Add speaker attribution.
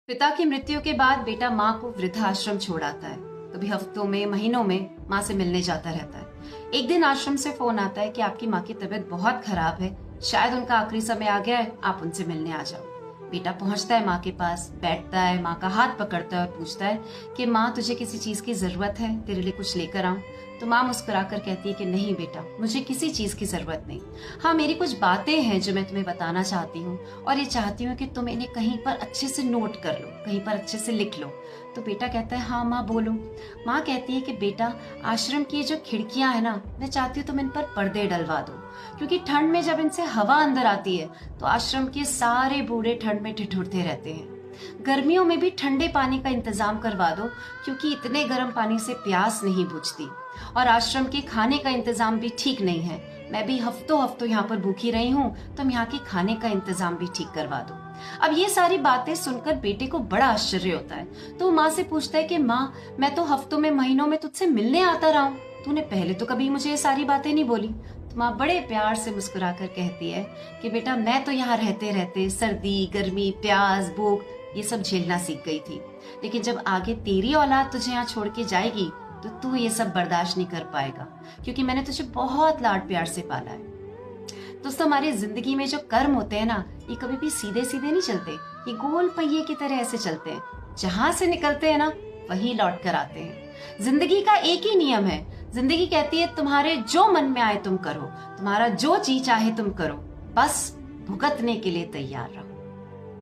Speaker 1: पिता की मृत्यु के बाद बेटा माँ को वृद्धाश्रम छोड़ आता है। कभी हफ्तों में महीनों में माँ से मिलने जाता रहता है। एक दिन आश्रम से फोन आता है कि आपकी माँ की तबीयत बहुत खराब है, शायद उनका आखिरी समय आ गया है, आप उनसे मिलने आ जाओ। बेटा पहुंचता है माँ के पास, बैठता है, माँ का हाथ पकड़ता है और पूछता है कि माँ तुझे किसी चीज की जरूरत है, तेरे लिए कुछ लेकर आऊं? तो माँ मुस्कुराकर कहती है कि नहीं बेटा, मुझे किसी चीज की जरूरत नहीं। हाँ, मेरी कुछ बातें हैं जो मैं तुम्हें बताना चाहती हूँ और ये चाहती हूँ कि तुम इन्हें कहीं पर अच्छे से नोट कर लो, कहीं पर अच्छे से लिख लो। तो बेटा कहता है हाँ माँ बोलो। माँ कहती है कि बेटा, आश्रम की जो खिड़कियां है ना, मैं चाहती हूँ तुम इन पर पर्दे डलवा दो, क्योंकि ठंड में जब इनसे हवा अंदर आती है तो आश्रम के सारे बूढ़े ठंड में ठिठुरते रहते हैं। गर्मियों में भी ठंडे पानी का इंतजाम करवा दो, क्योंकि इतने गर्म पानी से प्यास नहीं बुझती। और आश्रम के खाने का इंतजाम भी ठीक नहीं है, मैं भी हफ्तों हफ्तों यहाँ पर भूखी रही हूँ, तुम यहाँ के खाने का इंतजाम भी ठीक करवा दो। अब ये सारी बातें सुनकर बेटे को बड़ा आश्चर्य होता है, तो माँ से पूछता है कि माँ, मैं तो हफ्तों में महीनों में तुझसे मिलने आता रहा हूँ, तूने पहले तो कभी मुझे ये सारी बातें नहीं बोली। तो माँ बड़े प्यार से मुस्कुराकर कहती है कि बेटा, मैं तो यहाँ रहते रहते सर्दी, गर्मी, प्यास, भूख ये सब झेलना सीख गई थी, लेकिन जब आगे तेरी औलाद तुझे यहाँ छोड़ के जाएगी तो तू ये सब बर्दाश्त नहीं कर पाएगा, क्योंकि मैंने तुझे बहुत लाड प्यार से पाला है। दोस्तों, हमारी जिंदगी में जो कर्म होते हैं ना, ये कभी भी सीधे सीधे नहीं चलते, ये गोल पहिए की तरह ऐसे चलते हैं। जहां से निकलते हैं ना, वहीं लौट कर आते हैं। जिंदगी का एक ही नियम है, जिंदगी कहती है तुम्हारे जो मन में आए तुम करो, तुम्हारा जो जी चाहे तुम करो, बस भुगतने के लिए तैयार रहो।